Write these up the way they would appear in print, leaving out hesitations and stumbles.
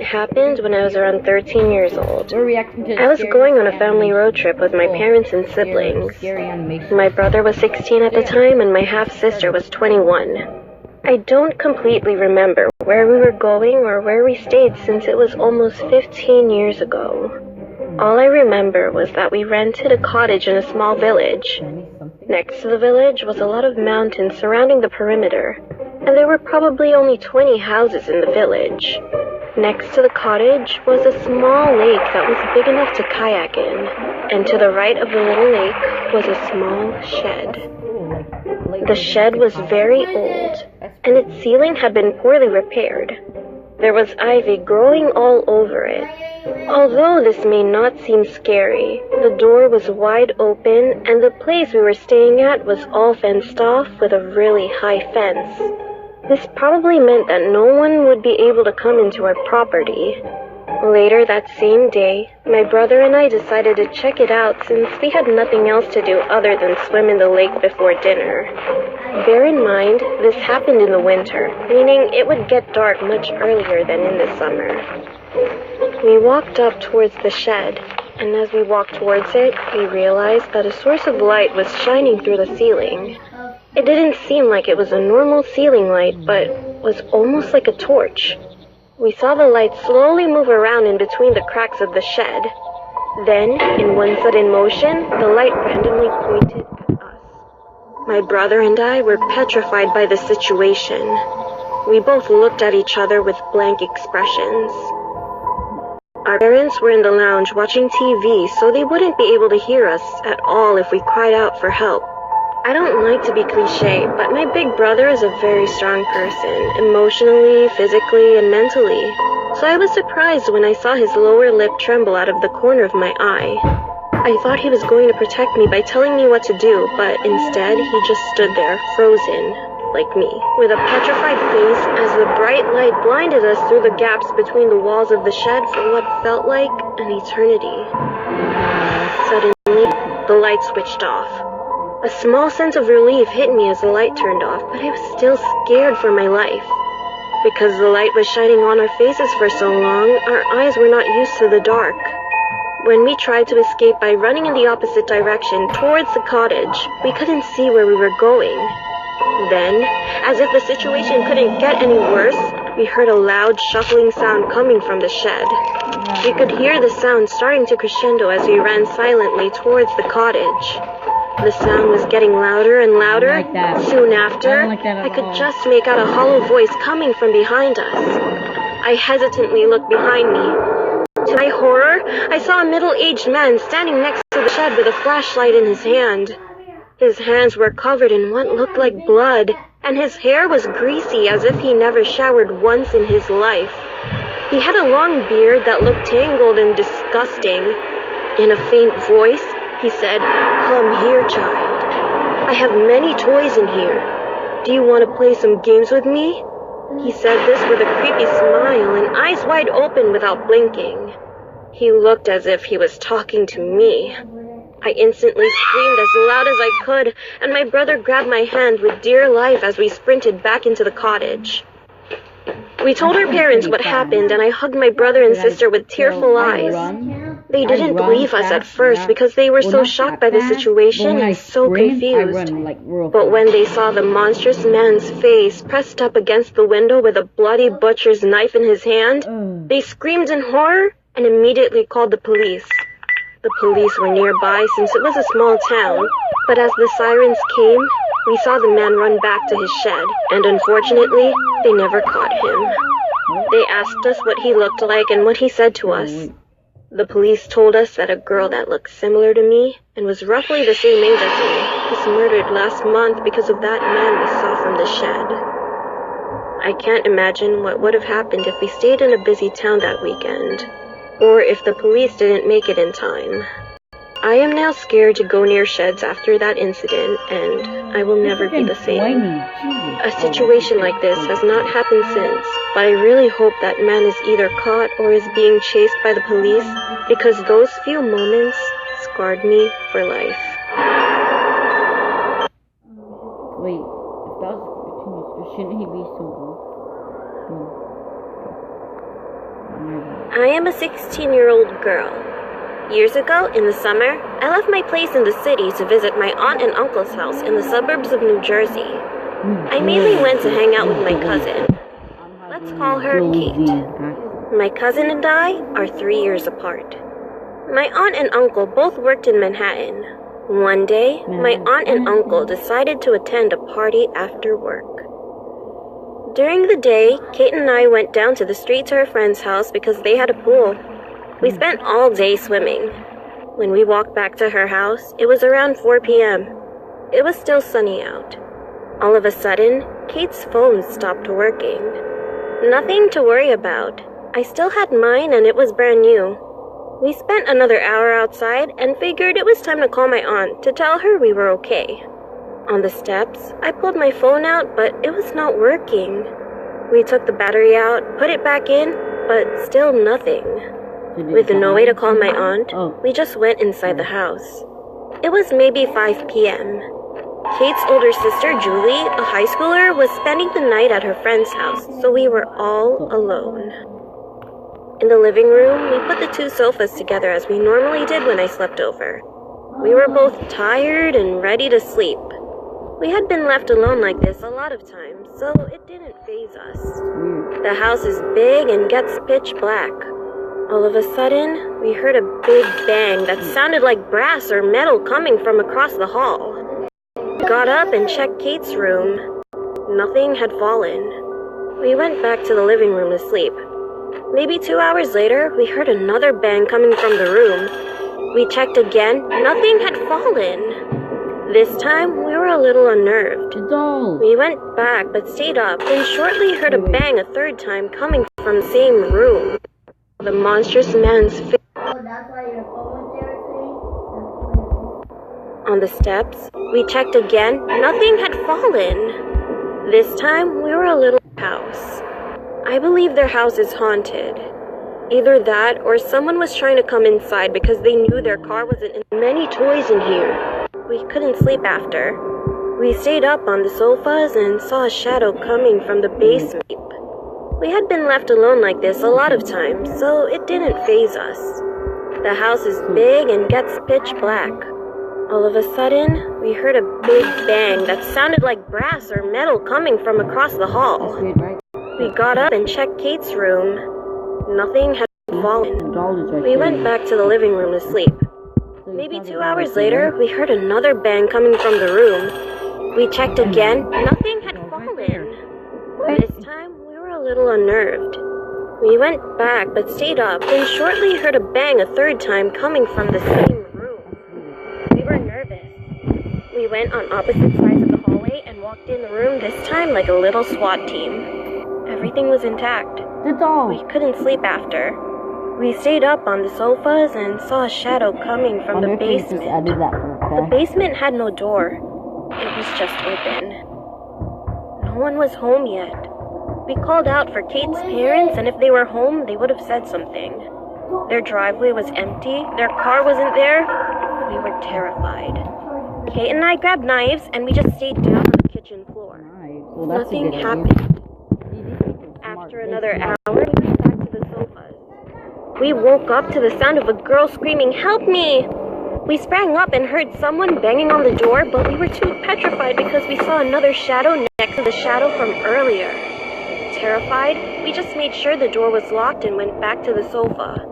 happened when I was around 13 years old. We're reacting to I was scary going on a family animation. road trip with my Cool. parents and siblings. Scary animation. My brother was 16 at the time and my half-sister was 21. I don't completely remember where we were going or where we stayed since it was almost 15 years ago. All I remember was that we rented a cottage in a small village. Next to the village was a lot of mountains surrounding the perimeter, and there were probably only 20 houses in the village. Next to the cottage was a small lake that was big enough to kayak in, and to the right of the little lake was a small shed. The shed was very old, and its ceiling had been poorly repaired. There was ivy growing all over it. Although this may not seem scary, the door was wide open and the place we were staying at was all fenced off with a really high fence. This probably meant that no one would be able to come into our property. Later that same day, my brother and I decided to check it out since we had nothing else to do other than swim in the lake before dinner. Bear in mind, this happened in the winter, meaning it would get dark much earlier than in the summer. We walked up towards the shed, and as we walked towards it, we realized that a source of light was shining through the ceiling. It didn't seem like it was a normal ceiling light, but was almost like a torch. We saw the light slowly move around in between the cracks of the shed. Then, in one sudden motion, the light randomly pointed at us. My brother and I were petrified by the situation. We both looked at each other with blank expressions. Our parents were in the lounge watching TV, so they wouldn't be able to hear us at all if we cried out for help. I don't like to be cliché, but my big brother is a very strong person, emotionally, physically, and mentally. So I was surprised when I saw his lower lip tremble out of the corner of my eye. I thought he was going to protect me by telling me what to do, but instead he just stood there, frozen, like me, with a petrified face as the bright light blinded us through the gaps between the walls of the shed for what felt like an eternity. Suddenly, the light switched off. A small sense of relief hit me as the light turned off, but I was still scared for my life. Because the light was shining on our faces for so long, our eyes were not used to the dark. When we tried to escape by running in the opposite direction towards the cottage, we couldn't see where we were going. Then, as if the situation couldn't get any worse, we heard a loud shuffling sound coming from the shed. We could hear the sound starting to crescendo as we ran silently towards the cottage. The sound was getting louder and louder. I don't like that. Soon after, I could just make out a hollow voice coming from behind us. I hesitantly looked behind me. To my horror, I saw a middle-aged man standing next to the shed with a flashlight in his hand. His hands were covered in what looked like blood, and his hair was greasy as if he never showered once in his life. He had a long beard that looked tangled and disgusting. In a faint voice, he said, "Come here, child. I have many toys in here. Do you want to play some games with me?" He said this with a creepy smile and eyes wide open without blinking. He looked as if he was talking to me. I instantly screamed as loud as I could, and my brother grabbed my hand with dear life as we sprinted back into the cottage. We told our parents what happened, and I hugged my brother and sister with tearful eyes. They didn't believe us at first because they were so shocked by the situation and so confused. But when they saw the monstrous man's face pressed up against the window with a bloody butcher's knife in his hand, they screamed in horror and immediately called the police. The police were nearby since it was a small town, but as the sirens came, we saw the man run back to his shed, and unfortunately, they never caught him. They asked us what he looked like and what he said to us. The police told us that a girl that looked similar to me and was roughly the same age as me was murdered last month because of that man we saw from the shed. I can't imagine what would have happened if we stayed in a busy town that weekend, or if the police didn't make it in time. I am now scared to go near sheds after that incident, and I will never be the same. A situation like this has not happened since, but I really hope that man is either caught or is being chased by the police, because those few moments scarred me for life. Wait, if that was continuous, shouldn't he be so old? I am a 16-year-old girl. Years ago, in the summer, I left my place in the city to visit my aunt and uncle's house in the suburbs of New Jersey. I mainly went to hang out with my cousin. Let's call her Kate. My cousin and I are 3 years apart. My aunt and uncle both worked in Manhattan. One day, my aunt and uncle decided to attend a party after work. During the day, Kate and I went down to the street to her friend's house because they had a pool. We spent all day swimming. When we walked back to her house, it was around 4 p.m. It was still sunny out. All of a sudden, Kate's phone stopped working. Nothing to worry about. I still had mine and it was brand new. We spent another hour outside and figured it was time to call my aunt to tell her we were okay. On the steps, I pulled my phone out, but it was not working. We took the battery out, put it back in, but still nothing. With no way to call my aunt, we just went inside the house. It was maybe 5 p.m. Kate's older sister, Julie, a high schooler, was spending the night at her friend's house, so we were all alone. In the living room, we put the two sofas together as we normally did when I slept over. We were both tired and ready to sleep. We had been left alone like this a lot of times, so it didn't faze us. The house is big and gets pitch black. All of a sudden, we heard a big bang that sounded like brass or metal coming from across the hall. We got up and checked Kate's room. Nothing had fallen. We went back to the living room to sleep. Maybe 2 hours later, we heard another bang coming from the room. We checked again. Nothing had fallen. This time, we were a little unnerved. We went back but stayed up and shortly heard a bang a third time coming from the same room. The monstrous man's face on the steps. We checked again. Nothing had fallen. This time, we were a little house. I believe their house is haunted. Either that or someone was trying to come inside because they knew their car wasn't in. Many toys in here. We couldn't sleep after. We stayed up on the sofas and saw a shadow coming from the basement. We had been left alone like this a lot of times, so it didn't faze us. The house is big and gets pitch black. All of a sudden, we heard a big bang that sounded like brass or metal coming from across the hall. We got up and checked Kate's room. Nothing had fallen. We went back to the living room to sleep. Maybe 2 hours later, we heard another bang coming from the room. We checked again. Nothing had fallen. This time, we were a little unnerved. We went back but stayed up and shortly heard a bang a third time coming from the same room. We were nervous. We went on opposite sides of the hallway and walked in the room this time like a little SWAT team. Everything was intact. We couldn't sleep after. We stayed up on the sofas and saw a shadow coming from the basement. The basement had no door. It was just open. No one was home yet. We called out for Kate's parents, and if they were home, they would have said something. Their driveway was empty. Their car wasn't there. We were terrified. Kate and I grabbed knives, and we just stayed down on the kitchen floor. Nothing happened. After another hour, we went back to the sofas. We woke up to the sound of a girl screaming, "Help me!" We sprang up and heard someone banging on the door, but we were too petrified because we saw another shadow next to the shadow from earlier. Terrified, we just made sure the door was locked and went back to the sofa.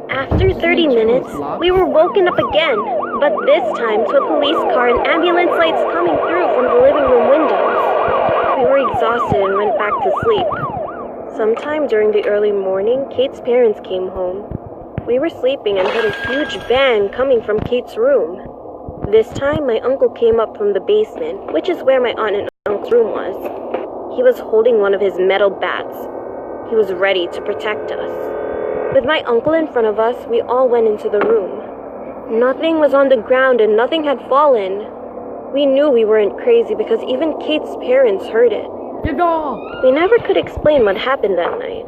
After 30 minutes, we were woken up again, but this time to a police car and ambulance lights coming through from the living room windows. We were exhausted and went back to sleep. Sometime during the early morning, Kate's parents came home. We were sleeping and heard a huge bang coming from Kate's room. This time, my uncle came up from the basement, which is where my aunt and uncle's room was. He was holding one of his metal bats. He was ready to protect us. With my uncle in front of us, we all went into the room. Nothing was on the ground and nothing had fallen. We knew we weren't crazy because even Kate's parents heard it. We never could explain what happened that night.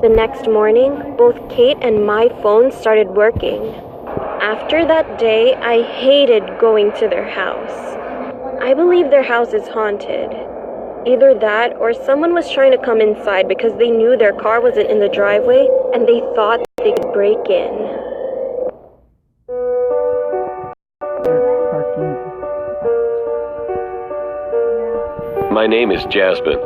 The next morning, both Kate and my phone started working. After that day, I hated going to their house. I believe their house is haunted. Either that or someone was trying to come inside because they knew their car wasn't in the driveway and they thought they could break in. My name is Jasmine.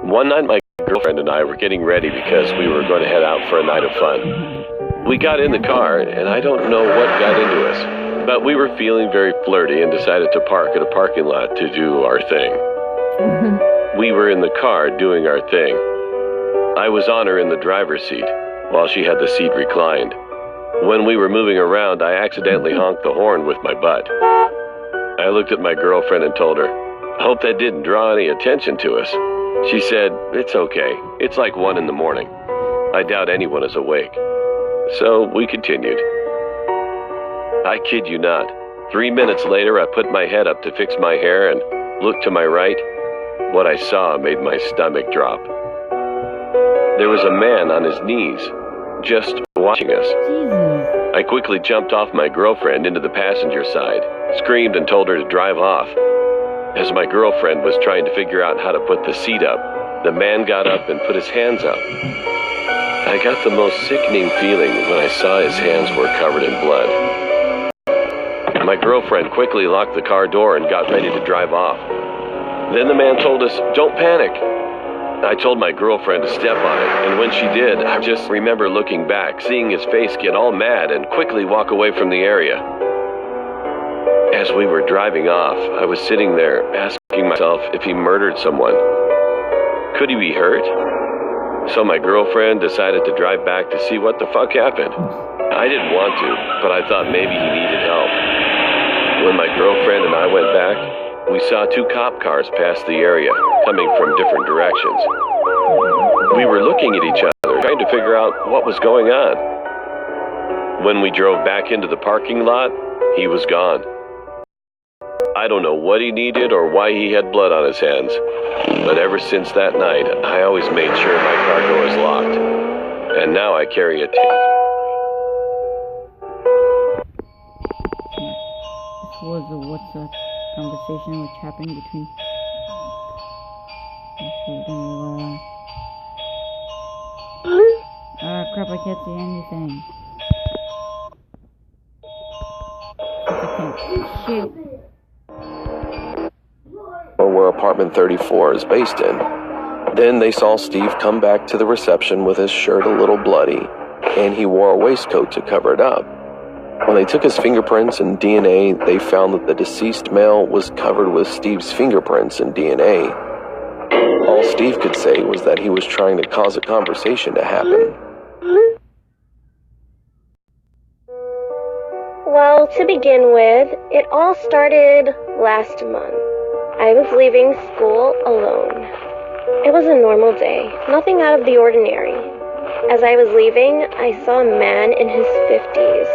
One night my girlfriend and I were getting ready because we were going to head out for a night of fun. We got in the car and I don't know what got into us, but we were feeling very flirty and decided to park at a parking lot to do our thing. We were in the car doing our thing. I was on her in the driver's seat while she had the seat reclined. When we were moving around, I accidentally honked the horn with my butt. I looked at my girlfriend and told her, "Hope that didn't draw any attention to us." She said, "It's okay. It's like 1 in the morning. I doubt anyone is awake." So we continued. I kid you not. 3 minutes later, I put my head up to fix my hair and looked to my right. What I saw made my stomach drop. There was a man on his knees, just watching us. Jesus. I quickly jumped off my girlfriend into the passenger side, screamed and told her to drive off. As my girlfriend was trying to figure out how to put the seat up, the man got up and put his hands up. I got the most sickening feeling when I saw his hands were covered in blood. My girlfriend quickly locked the car door and got ready to drive off. Then the man told us, "Don't panic." I told my girlfriend to step on it, and when she did, I just remember looking back, seeing his face get all mad and quickly walk away from the area. As we were driving off, I was sitting there asking myself if he murdered someone. Could he be hurt? So my girlfriend decided to drive back to see what the fuck happened. I didn't want to, but I thought maybe he needed help. When my girlfriend and I went back, we saw 2 cop cars pass the area, coming from different directions. We were looking at each other, trying to figure out what was going on. When we drove back into the parking lot, he was gone. I don't know what he needed or why he had blood on his hands, but ever since that night, I always made sure my car door is locked. And now I carry a taser. This was a WhatsApp conversation which happened between. Crap, I can't see anything. Shit. Where apartment 34 is based in. Then they saw Steve come back to the reception with his shirt a little bloody, and he wore a waistcoat to cover it up. When they took his fingerprints and DNA, they found that the deceased male was covered with Steve's fingerprints and DNA. All Steve could say was that he was trying to cause a conversation to happen. Well, to begin with, it all started last month. I was leaving school alone. It was a normal day, nothing out of the ordinary. As I was leaving, I saw a man in his 50s.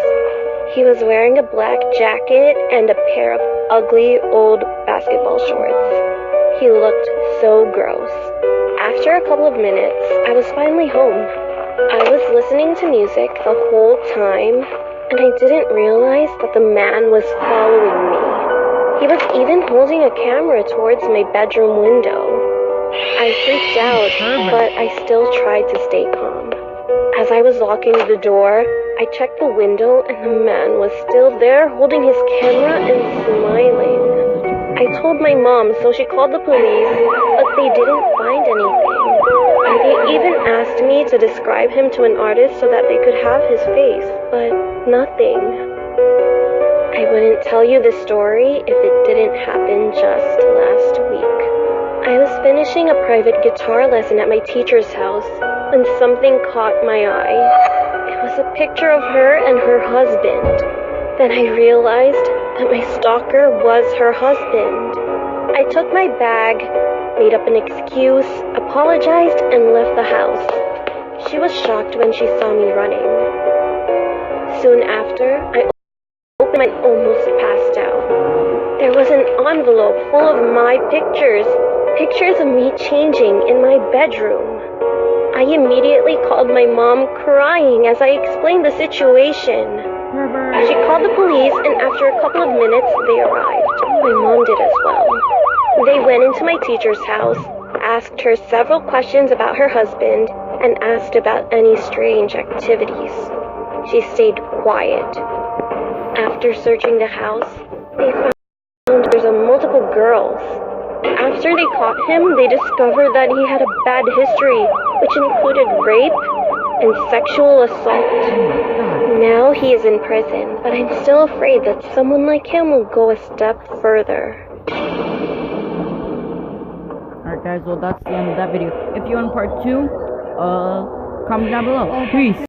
He was wearing a black jacket and a pair of ugly old basketball shorts. He looked so gross. After a couple of minutes, I was finally home. I was listening to music the whole time, and I didn't realize that the man was following me. He was even holding a camera towards my bedroom window. I freaked out, but I still tried to stay calm. As I was locking the door, I checked the window and the man was still there holding his camera and smiling. I told my mom, so she called the police, but they didn't find anything. And they even asked me to describe him to an artist so that they could have his face, but nothing. I wouldn't tell you this story if it didn't happen just last week. I was finishing a private guitar lesson at my teacher's house when something caught my eye. It was a picture of her and her husband. Then I realized that my stalker was her husband. I took my bag, made up an excuse, apologized, and left the house. She was shocked when she saw me running. Soon after, I opened and almost passed out. There was an envelope full of my pictures of me changing in my bedroom. I immediately called my mom, crying as I explained the situation. She called the police, and after a couple of minutes, they arrived. My mom did as well. They went into my teacher's house, asked her several questions about her husband, and asked about any strange activities. She stayed quiet. After searching the house, they found there's multiple girls. After they caught him, they discovered that he had a bad history, which included rape and sexual assault. Now he is in prison, but I'm still afraid that someone like him will go a step further. Alright guys, well that's the end of that video. If you want part 2, comment down below. Peace.